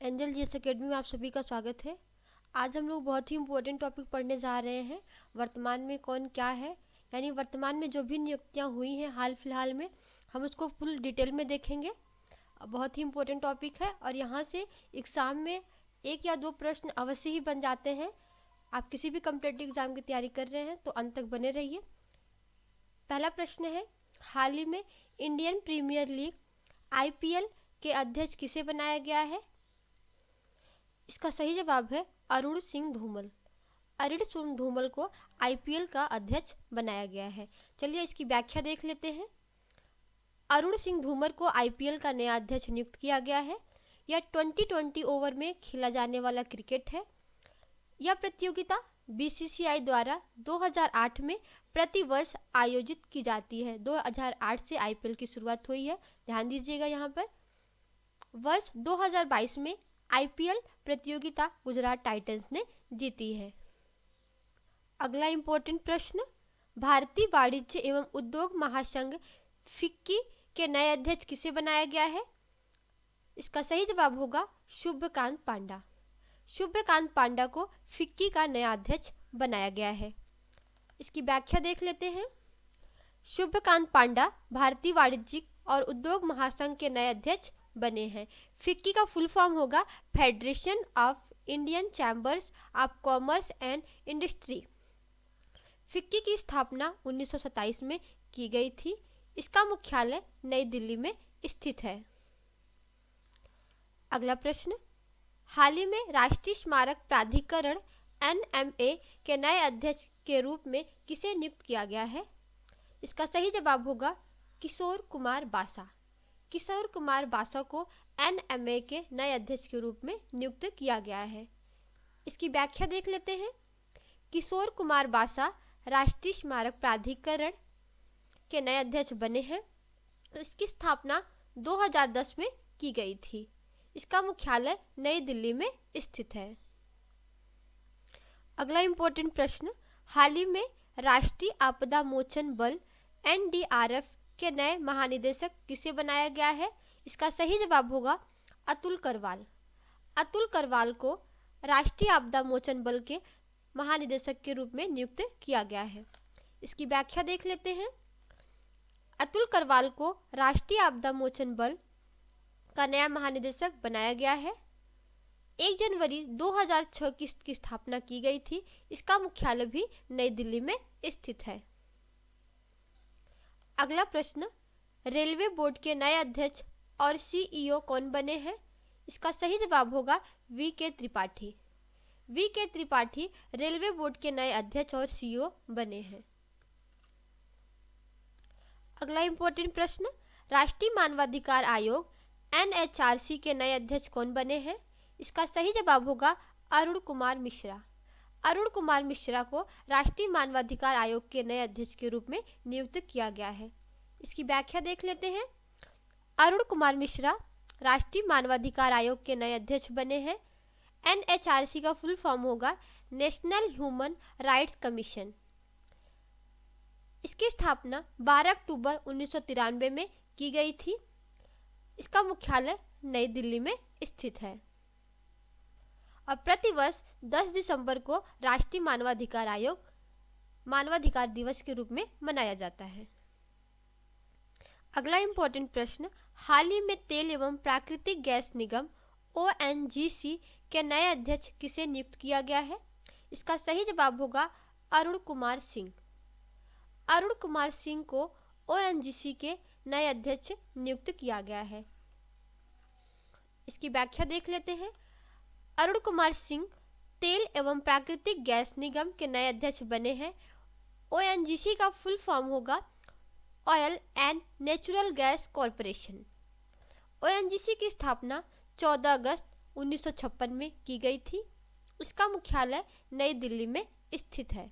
Angel GS academy में आप सभी का स्वागत है। आज हम लोग बहुत ही इम्पोर्टेंट टॉपिक पढ़ने जा रहे हैं। वर्तमान में कौन क्या है, यानी वर्तमान में जो भी नियुक्तियां हुई हैं हाल फिलहाल में, हम उसको फुल डिटेल में देखेंगे। बहुत ही इम्पोर्टेंट टॉपिक है और यहाँ से एग्ज़ाम में एक या दो प्रश्न अवश्य ही बन जाते हैं। आप किसी भी कम्पिटेटिव एग्जाम की तैयारी कर रहे हैं तो अंत तक बने रहिए। पहला प्रश्न है, हाल ही में इंडियन प्रीमियर लीग IPL के अध्यक्ष किसे बनाया गया है? इसका सही जवाब है अरुण सिंह धूमल। अरुण सिंह धूमल को IPL का अध्यक्ष बनाया गया है। चलिए इसकी व्याख्या देख लेते हैं। अरुण सिंह धूमल को IPL का नया अध्यक्ष नियुक्त किया गया है। यह 2020 ओवर में खेला जाने वाला क्रिकेट है। यह प्रतियोगिता BCCI द्वारा 2008 में प्रतिवर्ष आयोजित की जाती है। 2008 से IPL की शुरुआत हुई है, ध्यान दीजिएगा यहाँ पर। वर्ष 2022 में IPL प्रतियोगिता गुजरात टाइटंस ने जीती है। अगला इम्पोर्टेंट प्रश्न, भारतीय वाणिज्य एवं उद्योग महासंघ फिक्की के नए अध्यक्ष किसे बनाया गया है? इसका सही जवाब होगा शुभकांत पांडा। शुभकांत पांडा को फिक्की का नया अध्यक्ष बनाया गया है। इसकी व्याख्या देख लेते हैं। शुभकांत पांडा भारतीय वाणिज्यिक और उद्योग महासंघ के नए अध्यक्ष बने हैं। फिक्की का फुल फॉर्म होगा federation of Indian chambers of commerce and industry. FICCI की स्थापना 1927 में की गई थी। इसका मुख्यालय नई दिल्ली में स्थित है। अगला प्रश्न, हाल ही में राष्ट्रीय स्मारक प्राधिकरण NMA के नए अध्यक्ष के रूप में किसे नियुक्त किया गया है? इसका सही जवाब होगा किशोर कुमार बासा। किशोर कुमार बासा को NMA के नए अध्यक्ष के रूप में नियुक्त किया गया है। इसकी व्याख्या देख लेते हैं। किशोर कुमार बासा राष्ट्रीय स्मारक प्राधिकरण के नए अध्यक्ष बने हैं। इसकी स्थापना 2010 में की गई थी। इसका मुख्यालय नई दिल्ली में स्थित है। अगला इम्पोर्टेंट प्रश्न, हाल ही में राष्ट्रीय आपदा मोचन बल NDRF के नए महानिदेशक किसे बनाया गया है? इसका सही जवाब होगा अतुल करवाल। अतुल करवाल को राष्ट्रीय आपदा मोचन बल के महानिदेशक के रूप में नियुक्त किया गया है। इसकी व्याख्या देख लेते हैं। अतुल करवाल को राष्ट्रीय आपदा मोचन बल का नया महानिदेशक बनाया गया है। 1 जनवरी 2006 की स्थापना की गई थी। इसका मुख्यालय भी नई दिल्ली में स्थित है। अगला प्रश्न, रेलवे बोर्ड के नए अध्यक्ष और CEO कौन बने हैं? इसका सही जवाब होगा VK Tripathi. VK Tripathi railway board के नए अध्यक्ष और CEO बने हैं। अगला इम्पोर्टेंट प्रश्न, राष्ट्रीय मानवाधिकार आयोग NHRC के नए अध्यक्ष कौन बने हैं? इसका सही जवाब होगा अरुण कुमार मिश्रा। अरुण कुमार मिश्रा को राष्ट्रीय मानवाधिकार आयोग के नए अध्यक्ष के रूप में नियुक्त किया गया है। इसकी व्याख्या देख लेते हैं। अरुण कुमार मिश्रा राष्ट्रीय मानवाधिकार आयोग के नए अध्यक्ष बने हैं। NHRC का फुल फॉर्म होगा नेशनल ह्यूमन राइट्स कमीशन। इसकी स्थापना 12 अक्टूबर 1993 में की गई थी। इसका मुख्यालय नई दिल्ली में स्थित है और प्रतिवर्ष 10 दिसंबर को राष्ट्रीय मानवाधिकार आयोग मानवाधिकार दिवस के रूप में मनाया जाता है। अगला इम्पोर्टेंट प्रश्न, हाल ही में तेल एवं प्राकृतिक गैस निगम ONGC के नए अध्यक्ष किसे नियुक्त किया गया है? इसका सही जवाब होगा अरुण कुमार सिंह। अरुण कुमार सिंह को ONGC के नए अध्यक्ष नियुक्त किया गया है। इसकी व्याख्या देख लेते हैं। अरुण कुमार सिंह तेल एवं प्राकृतिक गैस निगम के नए अध्यक्ष बने हैं। ONGC का फुल फॉर्म होगा oil and natural gas corporation. ONGC की स्थापना 14 अगस्त 1956 में की गई थी। इसका मुख्यालय नई दिल्ली में स्थित है।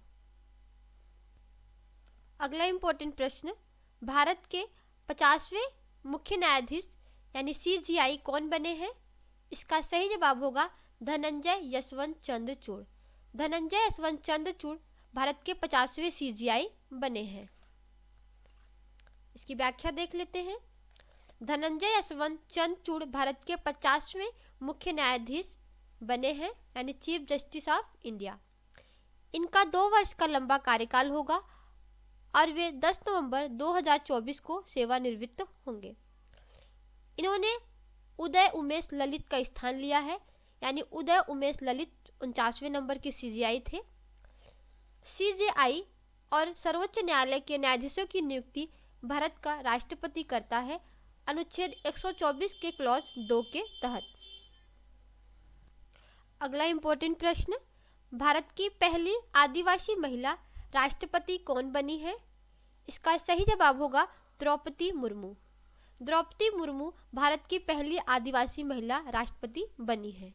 अगला इम्पोर्टेंट प्रश्न, भारत के 50वें मुख्य न्यायाधीश यानी CJI कौन बने हैं? इसका सही जवाब होगा धनंजय यशवंत चंद्रचूड़। धनंजय यशवंत चंद्रचूड़ भारत के 50वें CJI बने हैं। इसकी व्याख्या देख लेते हैं। धनंजय यशवंत चंद्रचूड़ भारत के 50वें मुख्य न्यायाधीश बने हैं, यानी चीफ जस्टिस ऑफ इंडिया। इनका 2 वर्ष का लंबा कार्यकाल होगा और वे 10 नवंबर 2024 को सेवानिवृत्त होंगे। इन्होंने उदय उमेश ललित का स्थान लिया है, यानी उदय उमेश ललित 49वें नंबर के सीजेआई थे। सीजेआई और सर्वोच्च न्यायालय के न्यायाधीशों की नियुक्ति भारत का राष्ट्रपति करता है, अनुच्छेद 124 के क्लॉज 2 के तहत। अगला इम्पोर्टेंट प्रश्न, भारत की पहली आदिवासी महिला राष्ट्रपति कौन बनी है? इसका सही जवाब होगा द्रौपदी मुर्मू। द्रौपदी मुर्मू भारत की पहली आदिवासी महिला राष्ट्रपति बनी है।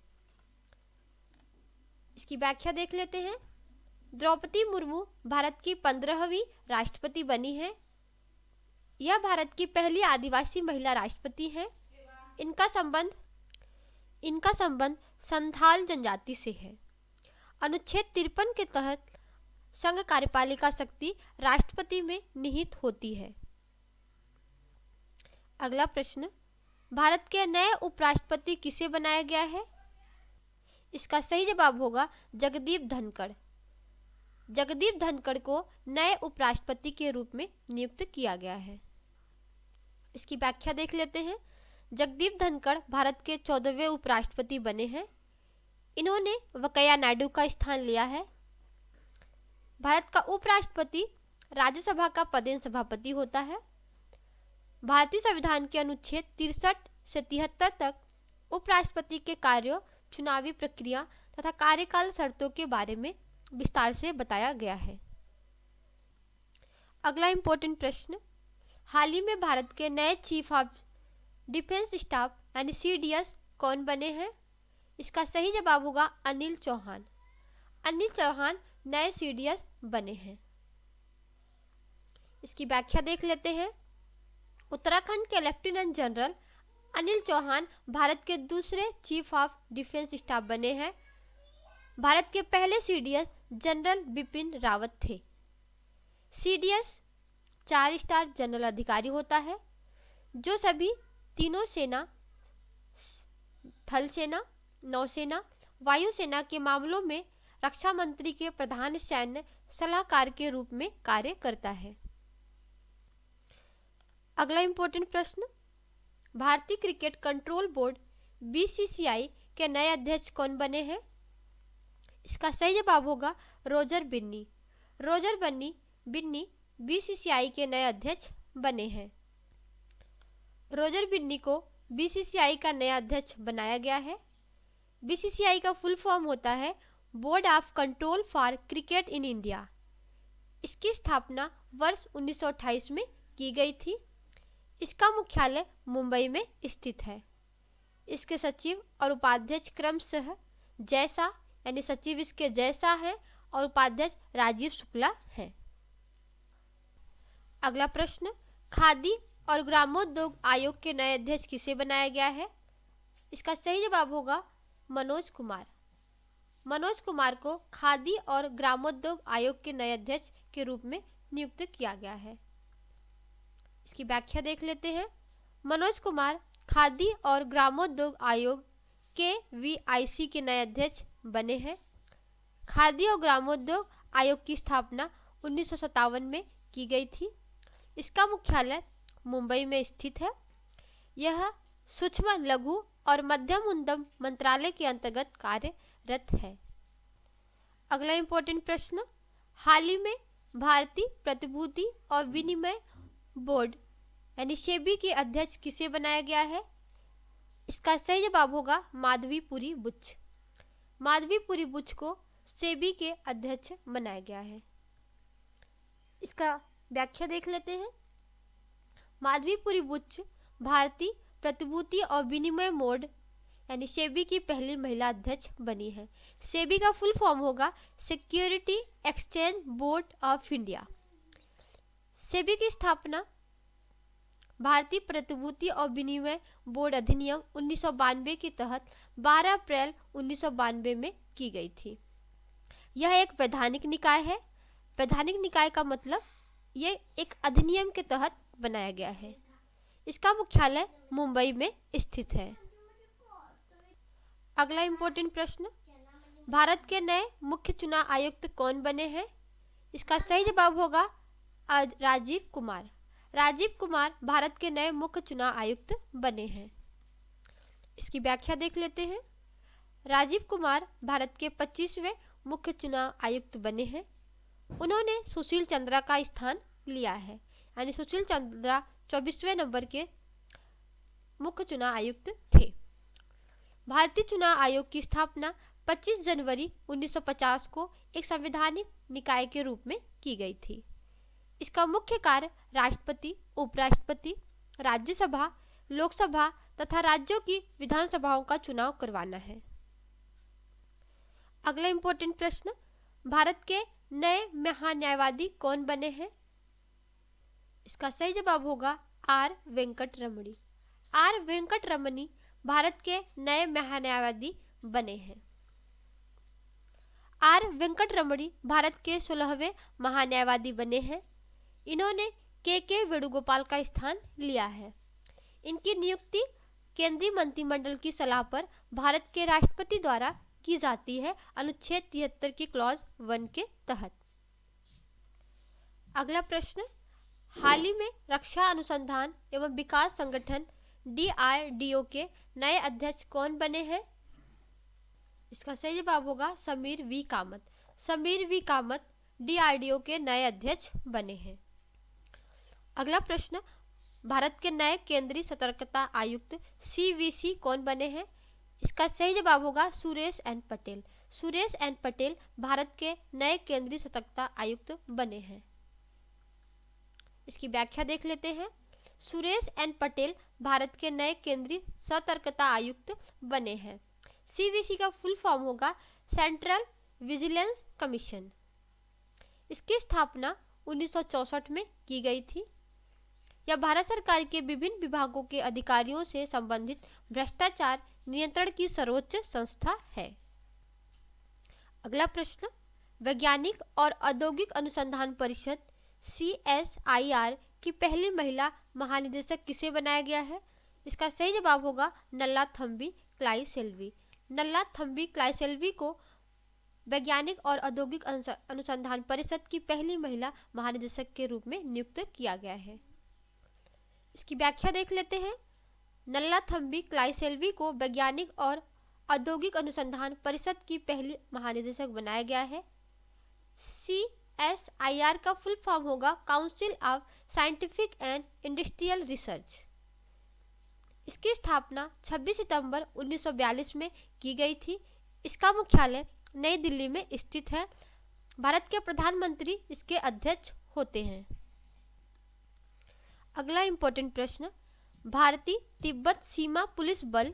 इसकी व्याख्या देख लेते हैं। द्रौपदी मुर्मू भारत की 15वीं राष्ट्रपति बनी है। यह भारत की पहली आदिवासी महिला राष्ट्रपति हैं। इनका संबंध संथाल जनजाति से है। अनुच्छेद 53 के तहत संघ कार्यपालिका शक्ति राष्ट्रपति में निहित होती है। अगला प्रश्न, भारत के नए उपराष्ट्रपति किसे बनाया गया है? इसका सही जवाब होगा जगदीप धनखड़। जगदीप धनखड़ को नए उपराष्ट्रपति के रूप में नियुक्त किया गया है। इसकी व्याख्या देख लेते हैं। जगदीप धनखड़ भारत के 14वें उपराष्ट्रपति बने हैं। इन्होंने वेंकैया नायडू का स्थान लिया है। भारत का उपराष्ट्रपति राज्यसभा का पदेन सभापति होता है। भारतीय संविधान के अनुच्छेद 63 से 73 तक उपराष्ट्रपति के कार्यों, चुनावी प्रक्रिया तथा कार्यकाल शर्तों के बारे में विस्तार से बताया गया है। अगला इम्पोर्टेंट प्रश्न, हाल ही में भारत के नए चीफ ऑफ डिफेंस स्टाफ यानी सीडीएस कौन बने हैं? इसका सही जवाब होगा अनिल चौहान। अनिल चौहान नए सीडीएस बने हैं। इसकी व्याख्या देख लेते हैं। उत्तराखंड के लेफ्टिनेंट जनरल अनिल चौहान भारत के दूसरे चीफ ऑफ डिफेंस स्टाफ बने हैं। भारत के पहले सीडीएस जनरल बिपिन रावत थे। सीडीएस 4 स्टार जनरल अधिकारी होता है जो सभी तीनों सेना, थल सेना, नौसेना, वायुसेना के मामलों में रक्षा मंत्री के प्रधान सैन्य सलाहकार के रूप में कार्य करता है। अगला इम्पोर्टेंट प्रश्न, भारतीय क्रिकेट कंट्रोल बोर्ड बीसीसीआई के नए अध्यक्ष कौन बने हैं? इसका सही जवाब होगा रोजर बिन्नी। रोजर बिन्नी बीसीसीआई के नए अध्यक्ष बने हैं। रोजर बिन्नी को बीसीसीआई का नया अध्यक्ष बनाया गया है। बीसीसीआई का फुल फॉर्म होता है board of control for cricket in India. इसकी स्थापना वर्ष 1928 में की गई थी। इसका मुख्यालय मुंबई में स्थित है। इसके सचिव और उपाध्यक्ष क्रमशः जैसा यानी सचिव इसके जैसा है और उपाध्यक्ष राजीव शुक्ला हैं। अगला प्रश्न, खादी और ग्रामोद्योग आयोग के नए अध्यक्ष किसे बनाया गया है? इसका सही जवाब होगा मनोज कुमार। मनोज कुमार को खादी और ग्रामोद्योग आयोग के नए अध्यक्ष के रूप में नियुक्त किया गया है। इसकी व्याख्या देख लेते हैं। मनोज कुमार खादी और ग्रामोद्योग आयोग के वीआईसी के नए अध्यक्ष बने हैं। खादी और ग्रामोद्योग आयोग की स्थापना 1957 में की गई थी। इसका मुख्यालय मुंबई में स्थित है। यह सूक्ष्म, लघु और मध्यम उद्यम मंत्रालय के अंतर्गत कार्यरत है। अगला इम्पोर्टेंट प्रश्न, हाल ही में भारतीय प्रतिभूति और विनिमय बोर्ड यानी सेबी के अध्यक्ष किसे बनाया गया है? इसका सही जवाब होगा माधवीपुरी बुच। माधवीपुरी बुच को सेबी के अध्यक्ष बनाया गया है। इसका व्याख्या देख लेते हैं। माधवीपुरी बुच भारतीय प्रतिभूति और विनिमय बोर्ड यानी सेबी की पहली महिला अध्यक्ष बनी है। सेबी का फुल फॉर्म होगा security exchange board of India. SEBI की स्थापना भारतीय प्रतिभूति और विनिमय बोर्ड अधिनियम 1992 के तहत 12 अप्रैल 1992 में की गई थी। यह एक वैधानिक निकाय है। वैधानिक निकाय का मतलब ये एक अधिनियम के तहत बनाया गया है। इसका मुख्यालय मुंबई में स्थित है। अगला इम्पोर्टेंट प्रश्न, भारत के नए मुख्य चुनाव आयुक्त कौन बने हैं? इसका सही जवाब होगा राजीव कुमार। राजीव कुमार भारत के नए मुख्य चुनाव आयुक्त बने हैं। इसकी व्याख्या देख लेते हैं। राजीव कुमार भारत के 25वें मुख्य चुनाव आयुक्त बने हैं। उन्होंने सुशील चंद्रा का स्थान लिया है, यानी सुशील चंद्रा 24वें नंबर के मुख्य चुनाव आयुक्त थे। भारतीय चुनाव आयोग की स्थापना 25 जनवरी 1950 को एक संवैधानिक निकाय के रूप में की गई थी। इसका मुख्य कार्य राष्ट्रपति, उपराष्ट्रपति, राज्यसभा, लोकसभा तथा राज्यों की विधानसभाओं का चुनाव करवाना है। अगला इम्पोर्टेंट प्रश्न, भारत के नए महान्यायवादी कौन बने हैं? इसका सही जवाब होगा are Venkat Ramani. Are Venkat रमणी भारत के नए महान्यायवादी बने हैं। आर वेंकट रमणी भारत के 16वें महान्यायवादी बने हैं। इन्होंने के वेणुगोपाल का स्थान लिया है। इनकी नियुक्ति केंद्रीय मंत्रिमंडल की सलाह पर भारत के राष्ट्रपति द्वारा की जाती है, अनुच्छेद 73 की क्लॉज 1 के तहत। अगला प्रश्न, हाल ही में रक्षा अनुसंधान एवं विकास संगठन DRDO के नए अध्यक्ष कौन बने हैं? इसका सही जवाब होगा Sameer V Kamat. Sameer V Kamat DRDO के नए अध्यक्ष बने हैं। अगला प्रश्न, भारत के नए केंद्रीय सतर्कता आयुक्त CVC कौन बने हैं? इसका सही जवाब होगा सुरेश एन पटेल। सुरेश एन पटेल भारत के नए केंद्रीय सतर्कता आयुक्त बने हैं। इसकी व्याख्या देख लेते हैं। सुरेश एन पटेल भारत के नए केंद्रीय सतर्कता आयुक्त बने हैं। CVC का फुल फॉर्म होगा सेंट्रल विजिलेंस कमीशन। इसकी स्थापना 1964 में की गई थी। यह भारत सरकार के विभिन्न विभागों के अधिकारियों से संबंधित भ्रष्टाचार नियंत्रण की सर्वोच्च संस्था है। अगला प्रश्न, वैज्ञानिक और औद्योगिक अनुसंधान परिषद CSIR की पहली महिला महानिदेशक किसे बनाया गया है? इसका सही जवाब होगा नल्लाथम्बी क्लाइसेल्वी। नल्लाथम्बी क्लाइसेल्वी को वैज्ञानिक और औद्योगिक अनुसंधान परिषद की पहली महिला महानिदेशक के रूप में नियुक्त किया गया है। इसकी व्याख्या देख लेते हैं। नल्लाथम्बी क्लाइसेल्वी को वैज्ञानिक और औद्योगिक अनुसंधान परिषद की पहली महानिदेशक बनाया गया है। CSIR का फुल फॉर्म होगा council of scientific and industrial research. इसकी स्थापना 26 सितंबर 1942 में की गई थी। इसका मुख्यालय नई दिल्ली में स्थित है। भारत के प्रधानमंत्री इसके अध्यक्ष होते हैं। अगला इम्पोर्टेंट प्रश्न, भारतीय तिब्बत सीमा पुलिस बल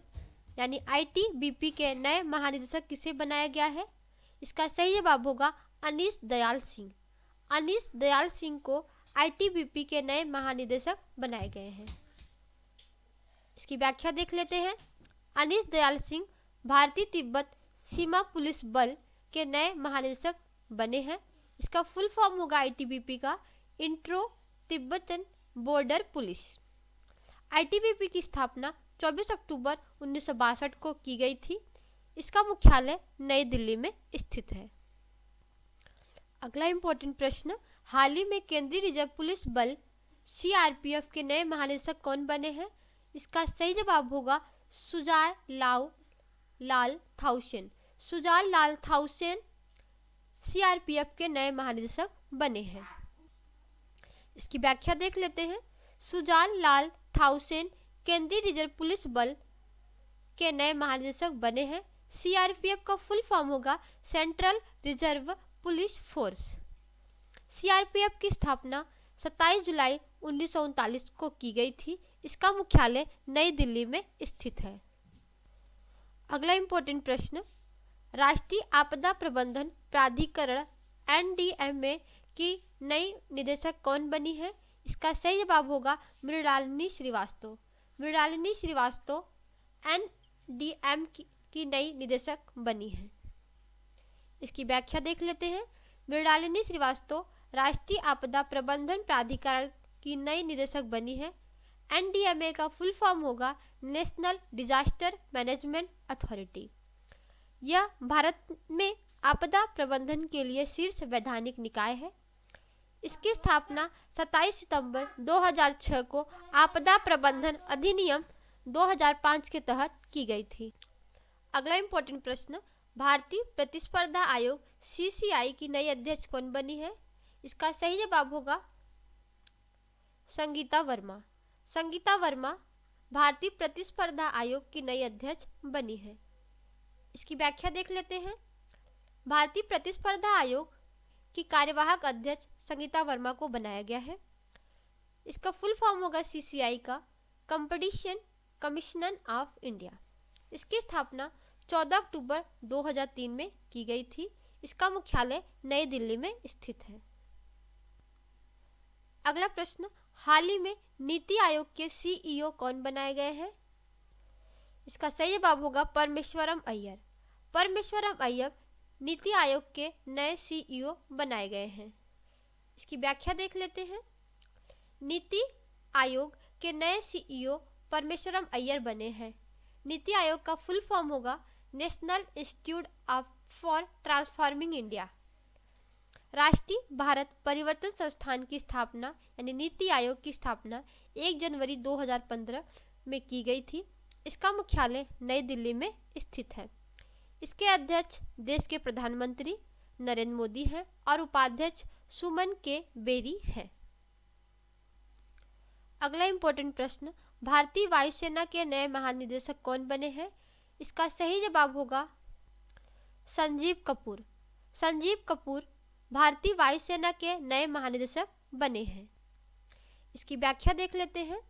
यानी ITBP के नए महानिदेशक किसे बनाया गया है? इसका सही जवाब होगा अनीश दयाल सिंह। अनीश दयाल सिंह को ITBP के नए महानिदेशक बनाए गए हैं। इसकी व्याख्या देख लेते हैं। अनीश दयाल सिंह भारतीय तिब्बत सीमा पुलिस बल के नए महानिदेशक बने हैं। इसका फुल फॉर्म होगा ITBP का intro Tibetan border police. ITBP की स्थापना 24 अक्टूबर 1962 को की गई थी। इसका मुख्यालय नई दिल्ली में स्थित है। अगला इम्पोर्टेंट प्रश्न, हाल ही में केंद्रीय रिजर्व पुलिस बल CRPF के नए महानिदेशक कौन बने हैं? इसका सही जवाब होगा सुजाल लाल थाउसेन। सुजाल लाल थाउसेन CRPF के नए महानिदेशक बने हैं। इसकी व्याख्या देख लेते हैं। सुजाल लाल थाउसेन केंद्रीय रिजर्व पुलिस बल के नए महानिदेशक बने हैं। CRPF का फुल फॉर्म होगा central reserve police force. CRPF की स्थापना 27 जुलाई 1939 को की गई थी। इसका मुख्यालय नई दिल्ली में स्थित है। अगला इम्पोर्टेंट प्रश्न, राष्ट्रीय आपदा प्रबंधन प्राधिकरण NDMA की नई निदेशक कौन बनी है? इसका सही जवाब होगा मृणालिनी श्रीवास्तव। मृणालिनी श्रीवास्तव NDM की नई निदेशक बनी है। इसकी व्याख्या देख लेते हैं। मृणालिनी श्रीवास्तव राष्ट्रीय आपदा प्रबंधन प्राधिकरण की नई निदेशक बनी है। NDMA का फुल फॉर्म होगा नेशनल डिजास्टर मैनेजमेंट अथॉरिटी। यह भारत में आपदा प्रबंधन के लिए शीर्ष वैधानिक निकाय है। इसकी स्थापना 27 सितंबर 2006 को आपदा प्रबंधन अधिनियम 2005 के तहत की गई थी। अगला इम्पोर्टेंट प्रश्न, भारतीय प्रतिस्पर्धा आयोग CCI की नई अध्यक्ष कौन बनी है? इसका सही जवाब होगा संगीता वर्मा। संगीता वर्मा भारतीय प्रतिस्पर्धा आयोग की नई अध्यक्ष बनी है। इसकी व्याख्या देख लेते हैं। भारतीय प्रतिस्पर्धा आयोग की कार्यवाहक अध्यक्ष संगीता वर्मा को बनाया गया है। इसका फुल फॉर्म होगा CCI का कंपटीशन कमीशन ऑफ इंडिया। इसकी स्थापना 14 अक्टूबर 2003 में की गई थी। इसका मुख्यालय नई दिल्ली में स्थित है। अगला प्रश्न, हाल ही में नीति आयोग के CEO कौन बनाए गए हैं? इसका सही जवाब होगा परमेश्वरम अय्यर। परमेश्वरम अय्यर नीति आयोग के नए CEO बनाए गए हैं। इसकी व्याख्या देख लेते हैं। नीति आयोग के नए CEO परमेश्वरम अय्यर बने हैं। नीति आयोग का फुल फॉर्म होगा national institute for transforming India. राष्ट्रीय भारत परिवर्तन संस्थान की स्थापना यानी नीति आयोग की स्थापना 1 जनवरी 2015 में की गई थी। इसका मुख्यालय नई दिल्ली में स्थित है। इसके अध्यक्ष देश के प्रधानमंत्री नरेंद्र मोदी हैं और उपाध्यक्ष सुमन के बेरी हैं। अगला इम्पोर्टेंट प्रश्न, भारतीय वायुसेना के नए महानिदेशक कौन बने हैं? इसका सही जवाब होगा संजीव कपूर। संजीव कपूर भारतीय वायुसेना के नए महानिदेशक बने हैं। इसकी व्याख्या देख लेते हैं।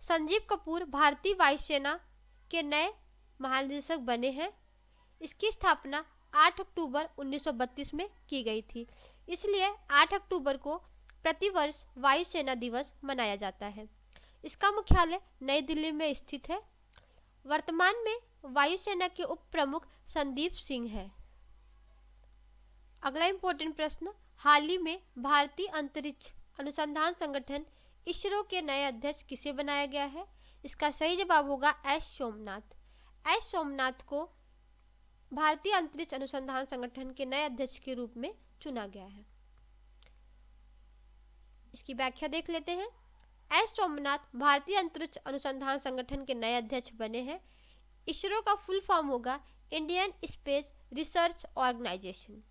संजीव कपूर भारतीय वायुसेना के नए महानिदेशक बने हैं। इसकी स्थापना 8 अक्टूबर 1932 में की गई थी। इसलिए 8 अक्टूबर को प्रतिवर्ष वायुसेना दिवस मनाया जाता है। इसका मुख्यालय नई दिल्ली में स्थित है। वर्तमान में वायुसेना के उप प्रमुख संदीप सिंह हैं। अगला इम्पोर्टेंट प्रश्न, हाल ही में भारतीय अंतरिक्ष अनुसंधान संगठन इसरो के नए अध्यक्ष किसे बनाया गया है? इसका सही जवाब होगा एस सोमनाथ। एस सोमनाथ को भारतीय अंतरिक्ष अनुसंधान संगठन के नए अध्यक्ष के रूप में चुना गया है। इसकी व्याख्या देख लेते हैं। एस सोमनाथ भारतीय अंतरिक्ष अनुसंधान संगठन के नए अध्यक्ष बने हैं। इसरो का फुल फॉर्म होगा इंडियन स्पेस रिसर्च ऑर्गेनाइजेशन।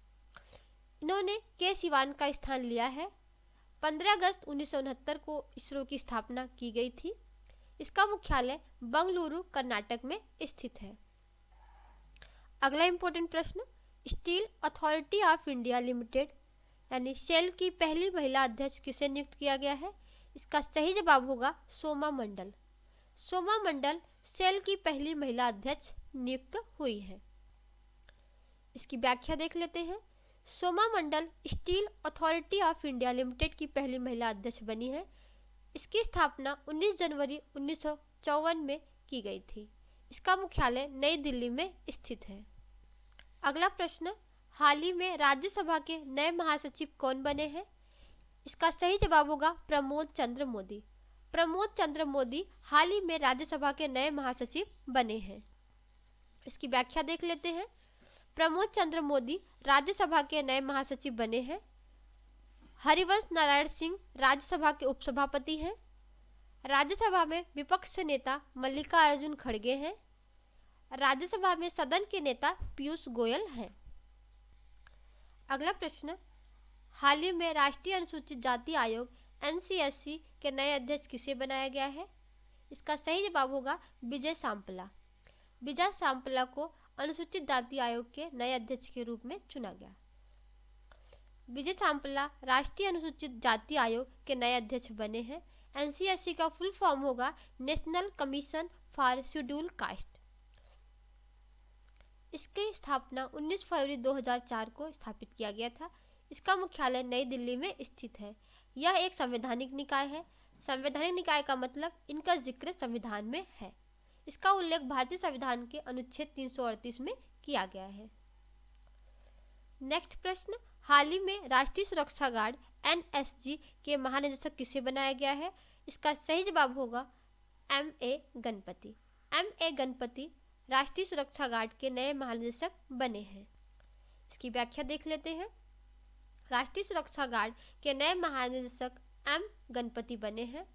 इन्होंने के सिवान का स्थान लिया है। 15 अगस्त 1969 को इसरो की स्थापना की गई थी। इसका मुख्यालय बंगलुरु कर्नाटक में स्थित है। अगला इम्पोर्टेंट प्रश्न, steel Authority of India limited यानी सेल की पहली महिला अध्यक्ष किसे नियुक्त किया गया है? इसका सही जवाब होगा सोमा मंडल। सोमा मंडल सेल की पहली महिला अध्यक्ष नियुक्त हुई है। इसकी व्याख्या देख लेते हैं। Soma Mandal Steel Authority of India Limited की पहली महिला अध्यक्ष बनी है। इसकी स्थापना 19 जनवरी 1954 में की गई थी। इसका मुख्यालय नई दिल्ली में स्थित है। अगला प्रश्न, हाल ही में राज्यसभा के नए महासचिव कौन बने हैं? इसका सही जवाब होगा प्रमोद चंद्र मोदी। प्रमोद चंद्र मोदी हाल ही में राज्यसभा के नए महासचिव बने हैं। इसकी व्याख्या देख लेते हैं। प्रमोद चंद्र मोदी राज्यसभा के नए महासचिव बने हैं। हरिवंश नारायण सिंह राज्यसभा के उपसभापति हैं। राज्यसभा में विपक्ष नेता मल्लिकार्जुन खड़गे हैं। राज्यसभा में सदन के नेता पीयूष गोयल हैं। अगला प्रश्न, हाल ही में राष्ट्रीय अनुसूचित जाति आयोग NCSC के नए अध्यक्ष किसे बनाया गया है? इसका सही जवाब होगा विजय सांपला। विजय सांपला को अनुसूचित जाति आयोग के नए अध्यक्ष के रूप में चुना गया। विजय सांपला राष्ट्रीय अनुसूचित जाति आयोग के नए अध्यक्ष बने हैं। NCSC का फुल फॉर्म होगा national commission for schedule caste. इसकी स्थापना 19 फरवरी 2004 को स्थापित किया गया था। इसका मुख्यालय नई दिल्ली में स्थित है। यह एक संवैधानिक निकाय है। संवैधानिक निकाय का मतलब इनका जिक्र संविधान में है। इसका उल्लेख भारतीय संविधान के अनुच्छेद 338 में किया गया है। नेक्स्ट प्रश्न, हाल ही में राष्ट्रीय सुरक्षा गार्ड NSG के महानिदेशक किसे बनाया गया है? इसका सही जवाब होगा MA गणपति। MA गणपति राष्ट्रीय सुरक्षा गार्ड के नए महानिदेशक बने हैं? इसकी व्याख्या देख लेते हैं। राष्ट्रीय सुरक्षा गार्ड के नए महानिदेशक एम गणपति बने हैं।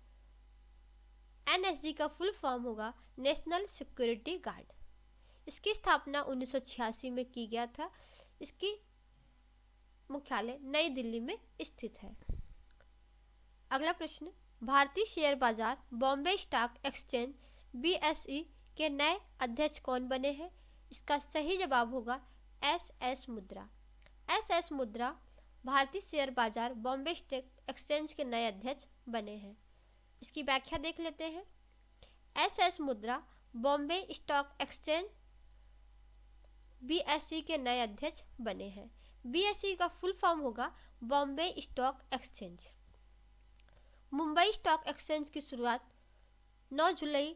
एनएसजी का फुल फॉर्म होगा नेशनल सिक्योरिटी गार्ड। इसकी स्थापना 1986 में की गया था। इसकी मुख्यालय नई दिल्ली में स्थित है। अगला प्रश्न, भारतीय शेयर बाजार बॉम्बे स्टॉक एक्सचेंज BSE के नए अध्यक्ष कौन बने हैं? इसका सही जवाब होगा SS मुद्रा। SS मुद्रा भारतीय शेयर बाजार बॉम्बे स्टॉक एक्सचेंज के नए अध्यक्ष बने हैं। इसकी व्याख्या देख लेते हैं। SS मुद्रा बॉम्बे स्टॉक एक्सचेंज BSE के नए अध्यक्ष बने हैं। BSE का फुल फॉर्म होगा Bombay stock exchange. Mumbai stock exchange की शुरुआत 9 जुलाई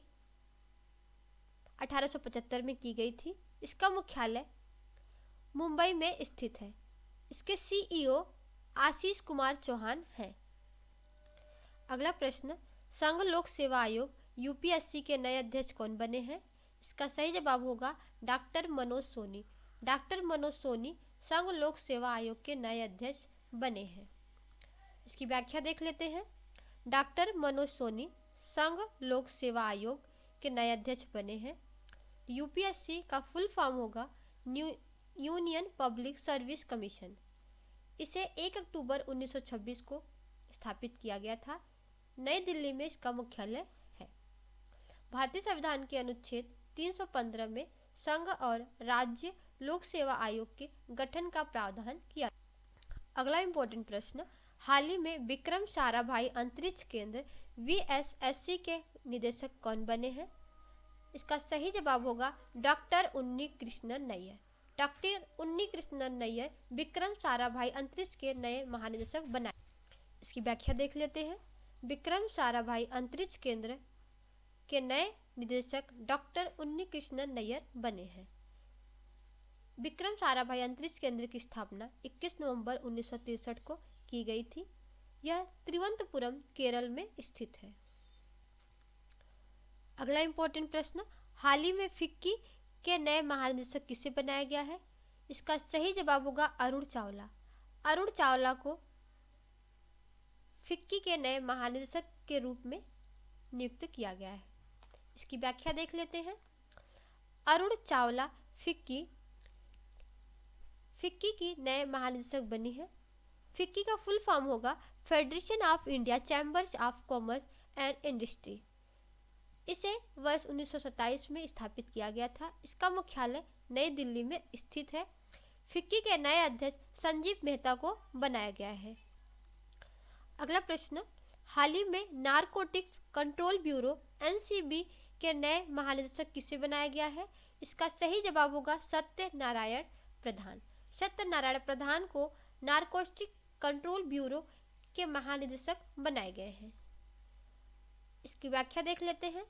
1875 में की गई थी। इसका मुख्यालय मुंबई में स्थित है। इसके CEO आशीष कुमार चौहान हैं। अगला प्रश्न, संघ लोक सेवा आयोग UPSC के नए अध्यक्ष कौन बने हैं? इसका सही जवाब होगा डॉक्टर मनोज सोनी। डॉक्टर मनोज सोनी संघ लोक सेवा आयोग के नए अध्यक्ष बने हैं। इसकी व्याख्या देख लेते हैं। डॉक्टर मनोज सोनी संघ लोक सेवा आयोग के नए अध्यक्ष बने हैं। UPSC का फुल फॉर्म होगा यूनियन पब्लिक सर्विस कमीशन। इसे 1 अक्टूबर 1926 को स्थापित किया गया था। नई दिल्ली में इसका मुख्यालय है। भारतीय संविधान के अनुच्छेद 315 में संघ और राज्य लोक सेवा आयोग के गठन का प्रावधान किया। अगला इंपॉर्टेंट प्रश्न, हाल ही में विक्रम साराभाई अंतरिक्ष केंद्र VSSC के निदेशक कौन बने हैं? इसका सही जवाब होगा डॉक्टर उन्नी कृष्णन नैयर। डॉक्टर उन्नी कृष्णन नैयर विक्रम साराभाई अंतरिक्ष के नए महानिदेशक बनाए। इसकी व्याख्या देख लेते हैं। विक्रम साराभाई अंतरिक्ष केंद्र के नए निदेशक डॉक्टर उन्नी कृष्णन नैयर बने हैं। विक्रम साराभाई अंतरिक्ष केंद्र की स्थापना 21 नवंबर 1963 को की गई थी। यह तिरुवनंतपुरम केरल में स्थित है। अगला इंपॉर्टेंट प्रश्न, हाल ही में फिक्की के नए महानिदेशक किसे बनाया गया है? इसका सही जवाब होगा अरुण चावला। अरुण चावला को फिक्की के नए महानिदेशक के रूप में नियुक्त किया गया है। इसकी व्याख्या देख लेते हैं। अरुण चावला फिक्की की नए महानिदेशक बनी है। फिक्की का फुल फॉर्म होगा federation of India chambers of commerce and industry. इसे वर्ष 1927 में स्थापित किया गया था। इसका मुख्यालय नई दिल्ली में स्थित है। फिक्की के नए अध्यक्ष संजीव मेहता को बनाया गया है। अगला प्रश्न, हाल ही में नारकोटिक्स कंट्रोल ब्यूरो NCB के नए महानिदेशक किसे बनाया गया है? इसका सही जवाब होगा सत्यनारायण प्रधान। सत्यनारायण प्रधान को नारकोटिक्स कंट्रोल ब्यूरो के महानिदेशक बनाए गए हैं। इसकी व्याख्या देख लेते हैं।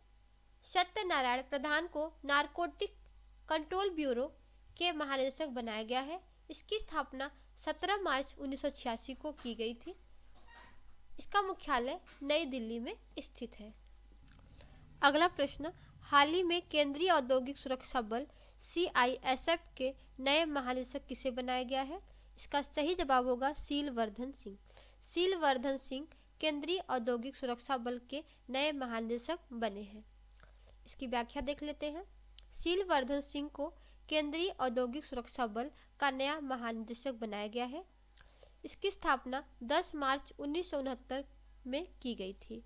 सत्यनारायण प्रधान को नारकोटिक कंट्रोल ब्यूरो के महानिदेशक बनाया गया है। इसकी स्थापना 17 मार्च 1986 को की गई थी। इसका मुख्यालय नई दिल्ली में स्थित है। अगला प्रश्न, हाल ही में केंद्रीय औद्योगिक सुरक्षा बल CISF के नए महानिदेशक किसे बनाया गया है? इसका सही जवाब होगा शीलवर्धन सिंह। शीलवर्धन सिंह केंद्रीय औद्योगिक सुरक्षा बल के नए महानिदेशक बने हैं। इसकी व्याख्या देख लेते हैं। शीलवर्धन सिंह को केंद्रीय औद्योगिक सुरक्षा बल का नया महानिदेशक बनाया गया है। इसकी स्थापना 10 मार्च 1969 में की गई थी।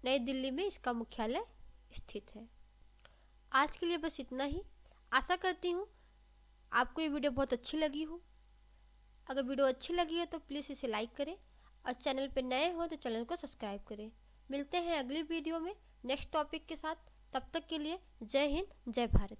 नई दिल्ली में इसका मुख्यालय स्थित है। आज के लिए बस इतना ही। आशा करती हूँ आपको ये वीडियो बहुत अच्छी लगी हो। अगर वीडियो अच्छी लगी है तो प्लीज़ इसे लाइक करें और चैनल पर नए हो तो चैनल को सब्सक्राइब करें। मिलते हैं अगली वीडियो में नेक्स्ट टॉपिक के साथ। तब तक के लिए जय हिंद, जय भारत।